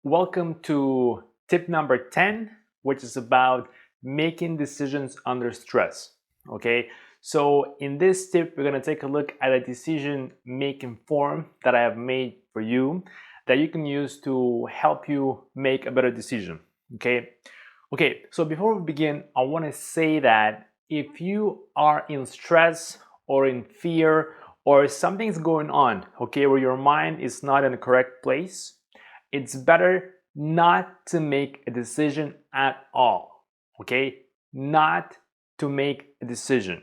Welcome to tip number 10, which is about making decisions under stress. Okay, so in this tip, we're going to take a look at a decision making form that I have made for you that you can use to help you make a better decision. Okay, so before we begin, I want to say that if you are in stress or in fear or something's going on, okay, where your mind is not in the correct place, it's better not to make a decision at all. Okay, not to make a decision.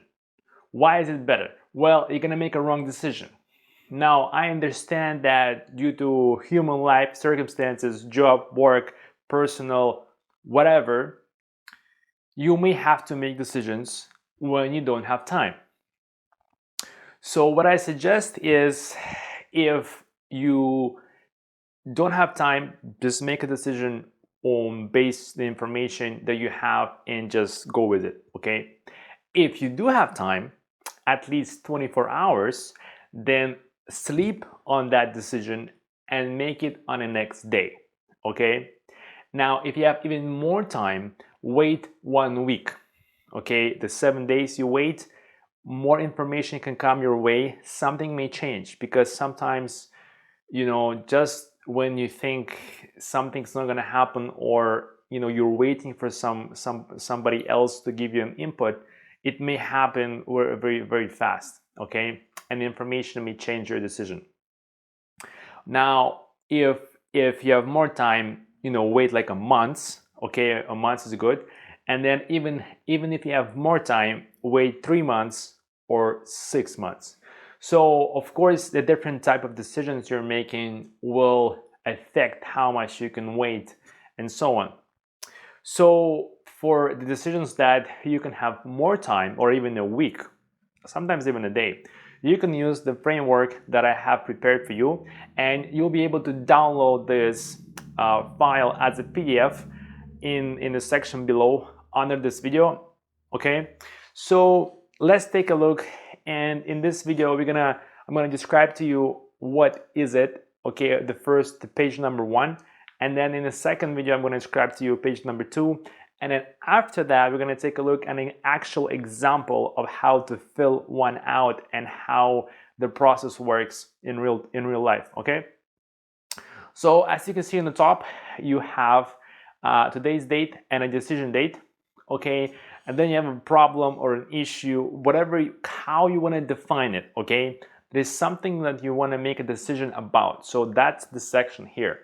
Why is it better? Well, you're gonna make a wrong decision. Now, I understand that due to human life circumstances, job, work, personal, whatever, you may have to make decisions when you don't have time. So, what I suggest is if you don't have time, just make a decision on base the information that you have and just go with it. Okay, if you do have time, at least 24 hours, then sleep on that decision and make it on the next day. Okay, now if you have even more time, wait 1 week. Okay, the 7 days you wait, more information can come your way. Something may change because sometimes, just when you think something's not going to happen, or you're waiting for somebody else to give you an input, it may happen very very fast. Okay, and the information may change your decision. Now if you have more time, wait like a month. Okay, a month is good. And then even if you have more time, wait 3 months or 6 months. So of course, the different type of decisions you're making will affect how much you can wait and so on. So for the decisions that you can have more time, or even a week, sometimes even a day, you can use the framework that I have prepared for you, and you'll be able to download this file as a PDF in the section below under this video. Okay, so let's take a look. And in this video, I'm gonna describe to you what is it. Okay, the page number 1, and then in the second video, I'm gonna describe to you page number 2. And then after that, we're going to take a look at an actual example of how to fill one out and how the process works in real life. Okay. So as you can see on the top, you have today's date and a decision date. Okay. And then you have a problem or an issue, how you want to define it. Okay. There's something that you want to make a decision about. So that's the section here.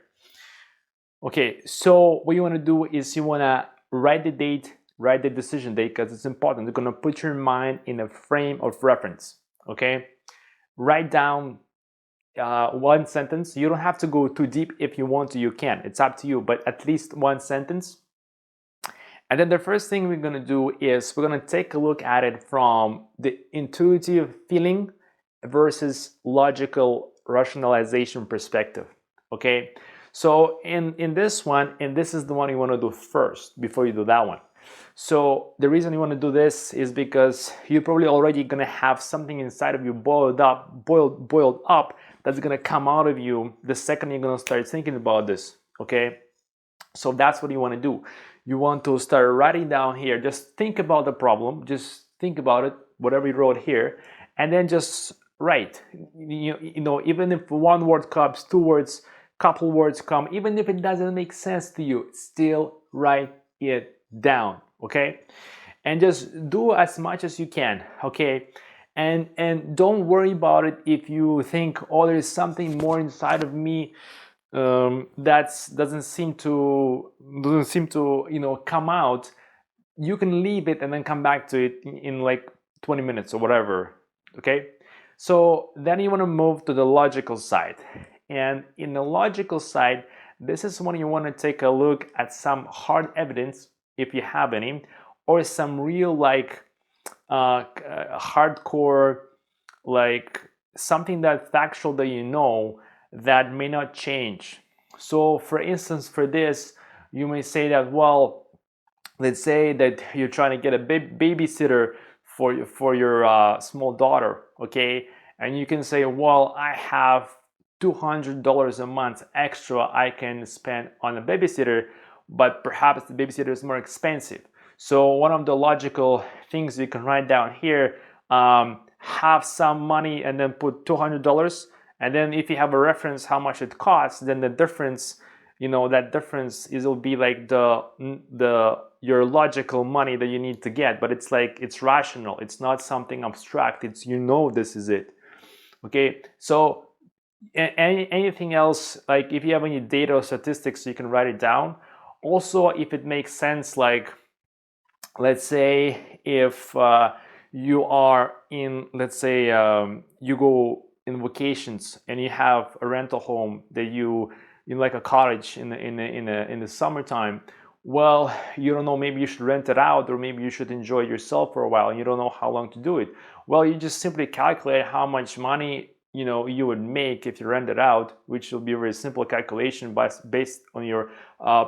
Okay. So what you want to do is you want to write the date, write the decision date, because it's important. You're going to put your mind in a frame of reference. Okay, write down one sentence. You don't have to go too deep. If you want to, you can. It's up to you, but at least one sentence. And then the first thing we're going to do is we're going to take a look at it from the intuitive feeling versus logical rationalization perspective. Okay, so in this one, and this is the one you want to do first before you do that one. So the reason you want to do this is because you're probably already going to have something inside of you boiled up that's going to come out of you the second you're going to start thinking about this. Okay, so that's what you want to do. You want to start writing down here. Just think about the problem. Just think about it, whatever you wrote here, and then just write. Even if one word comes, 2 words, couple words come, even if it doesn't make sense to you, still write it down. Okay, and just do as much as you can. Okay, and don't worry about it if you think, oh, there's something more inside of me that doesn't seem to come out. You can leave it and then come back to it in like 20 minutes or whatever. Okay, so then you want to move to the logical side. And in the logical side, this is when you want to take a look at some hard evidence, if you have any, or some real hardcore, like something that's factual that may not change. So for instance, for this, you may say that, well, let's say that you're trying to get a babysitter for your small daughter. Okay, and you can say, well, I have $200 a month extra I can spend on a babysitter, but perhaps the babysitter is more expensive. So one of the logical things you can write down here, have some money and then put $200, and then if you have a reference how much it costs, then the difference, that difference will be like your logical money that you need to get, but it's like it's rational. It's not something abstract. It's this is it. Okay, so anything else, like if you have any data or statistics, you can write it down. Also, if it makes sense, like let's say if you are in, let's say you go in vacations and you have a rental home that you in like a cottage in the summertime. Well, you don't know, maybe you should rent it out, or maybe you should enjoy yourself for a while and you don't know how long to do it. Well, you just simply calculate how much money you would make if you rent it out, which will be a very simple calculation based on your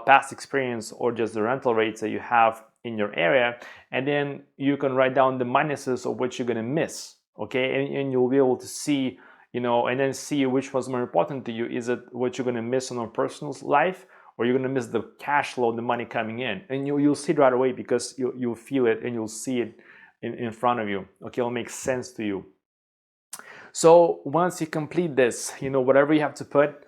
past experience or just the rental rates that you have in your area. And then you can write down the minuses of what you're going to miss. Okay, and you'll be able to see, and then see which was more important to you. Is it what you're going to miss on a personal life, or you're going to miss the cash flow, the money coming in? And you'll see it right away, because you'll feel it and you'll see it in front of you. Okay, it'll make sense to you. So once you complete this, whatever you have to put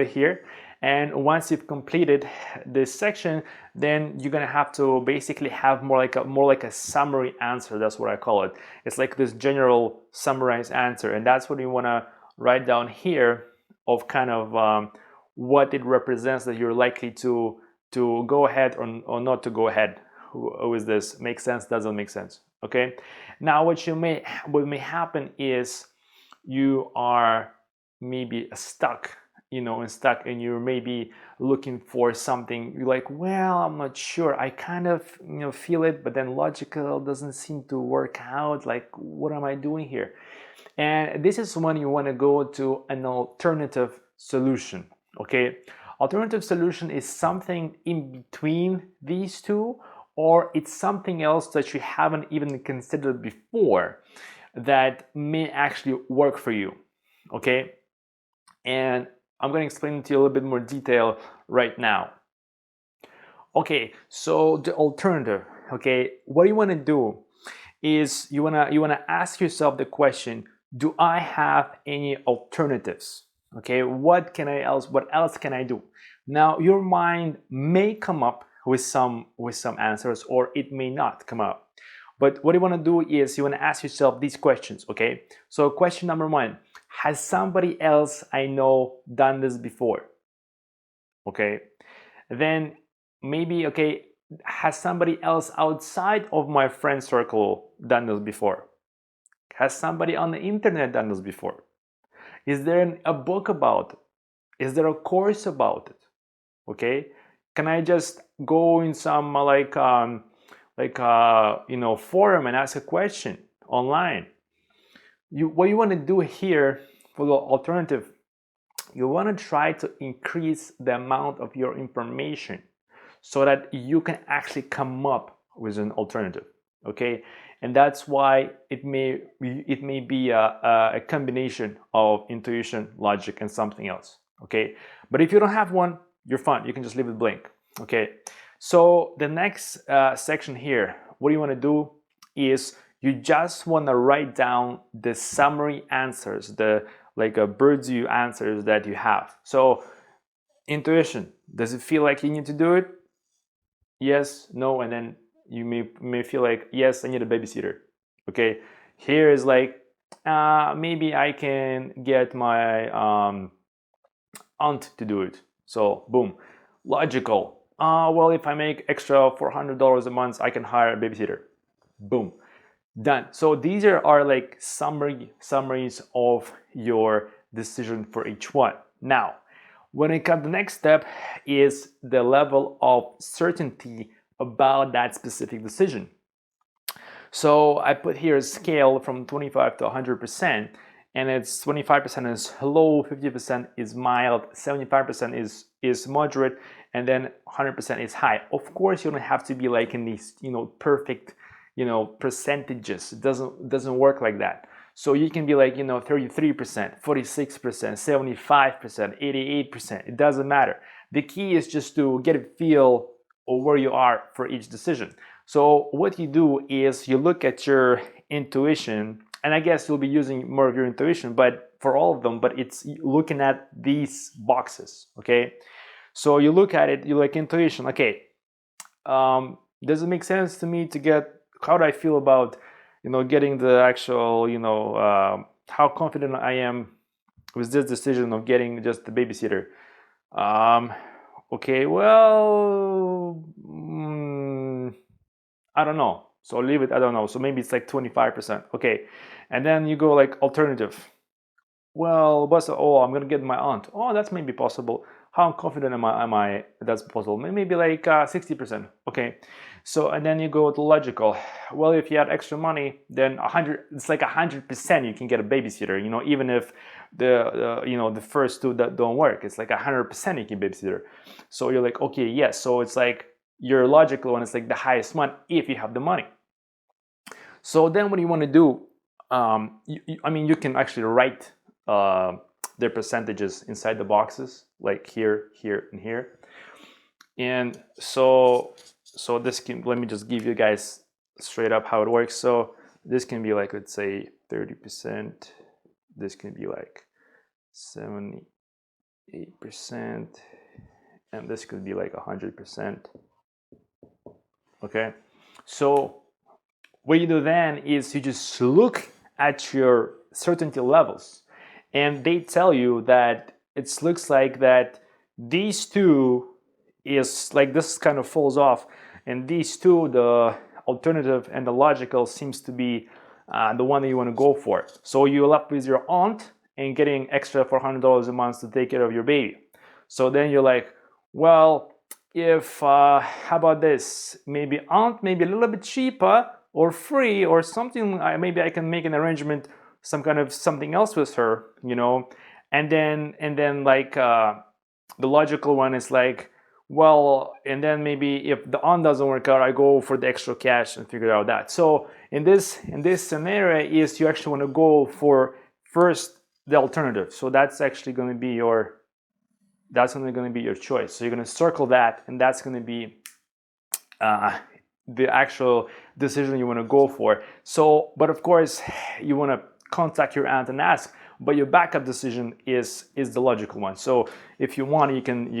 it here. And once you've completed this section, then you're gonna have to basically have more like a summary answer. That's what I call it. It's like this general summarized answer, and that's what you wanna write down here, of kind of what it represents, that you're likely to go ahead or not to go ahead. Who is this? Makes sense? Doesn't make sense? Okay. Now, what may happen is you are maybe stuck. And you're maybe looking for something. You're like, well, I'm not sure. I kind of, feel it, but then logical doesn't seem to work out. Like, what am I doing here? And this is when you want to go to an alternative solution. Okay, alternative solution is something in between these two, or it's something else that you haven't even considered before that may actually work for you. Okay, and I'm going to explain it to you a little bit more detail right now. Okay, so the alternative. Okay, what you want to do is you want to ask yourself the question: do I have any alternatives? Okay, what else can I do? Now, your mind may come up with some answers, or it may not come up. But what you want to do is you want to ask yourself these questions. Okay, so question number 1: has somebody else I know done this before? Okay, then maybe, okay, has somebody else outside of my friend circle done this before? Has somebody on the internet done this before? Is there a book about it? Is there a course about it? Okay, can I just go in some forum and ask a question online? What you want to do here for the alternative, you want to try to increase the amount of your information so that you can actually come up with an alternative. Okay, and that's why it may be a combination of intuition, logic, and something else. Okay, but if you don't have one, you're fine. You can just leave it blank. Okay, so the next section here, what you want to do is you just want to write down the summary answers, the bird's view answers that you have. So intuition, does it feel like you need to do it? Yes, no, and then you may feel like, yes, I need a babysitter. Okay, here is like, maybe I can get my aunt to do it. So boom. Logical, well, if I make extra $400 a month, I can hire a babysitter. Boom, done. So these are like summaries of your decision for each one. Now, when it comes, the next step is the level of certainty about that specific decision. So I put here a scale from 25 to 100%, and it's 25% is low, 50% is mild, 75% is moderate, and then 100% is high. Of course, you don't have to be like in these perfect percentages. It doesn't work like that. So you can be like, 33%, 46%, 75%, 88%. It doesn't matter. The key is just to get a feel of where you are for each decision. So what you do is you look at your intuition, and I guess you'll be using more of your intuition, but for all of them, but it's looking at these boxes, okay? So you look at it, you like intuition, okay, does it make sense to me to get, how do I feel about, getting the actual, how confident I am with this decision of getting just the babysitter? Okay, well, I don't know. So leave it, I don't know. So maybe it's like 25%. Okay. And then you go like alternative. Well, but I'm gonna get my aunt. Oh, that's maybe possible. How confident am I that's possible? Maybe like 60%. Okay. So and then you go to logical. Well, if you had extra money, then 100. It's like 100% you can get a babysitter. Even if the first two that don't work, it's like 100% you can babysitter. So you're like, okay, yes. So it's like your logical one is like the highest one if you have the money. So then what do you want to do? You can actually write their percentages inside the boxes, like here, here, and here. And so this can, let me just give you guys straight up how it works. So this can be like, let's say 30%. This can be like 78%. And this could be like 100%. Okay. So what you do then is you just look at your certainty levels, and they tell you that it looks like that these two is like this kind of falls off, and these two, the alternative and the logical, seems to be the one that you want to go for. So you're left with your aunt and getting extra $400 a month to take care of your baby. So then you're like, well, if how about this? Maybe aunt, maybe a little bit cheaper or free or something. Maybe I can make an arrangement, some kind of something else with her, and then like the logical one is like, well, and then maybe if the aunt doesn't work out, I go for the extra cash and figure out that. So in this scenario is you actually want to go for first the alternative. So that's actually going to be your choice. So you're going to circle that, and that's going to be the actual decision you want to go for. So, but of course, you want to contact your aunt and ask. But your backup decision is the logical one. So if you want, you can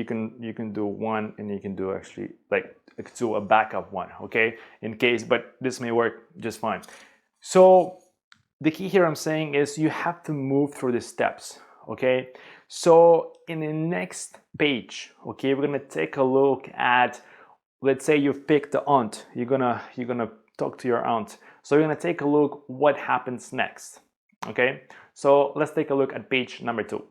do one, and you can do actually like do a backup one, okay, in case. But this may work just fine. So the key here I'm saying is you have to move through the steps, okay. So in the next page, okay, we're gonna take a look at, let's say you've picked the aunt. You're gonna talk to your aunt. So you're gonna take a look what happens next, okay. So let's take a look at page number 2.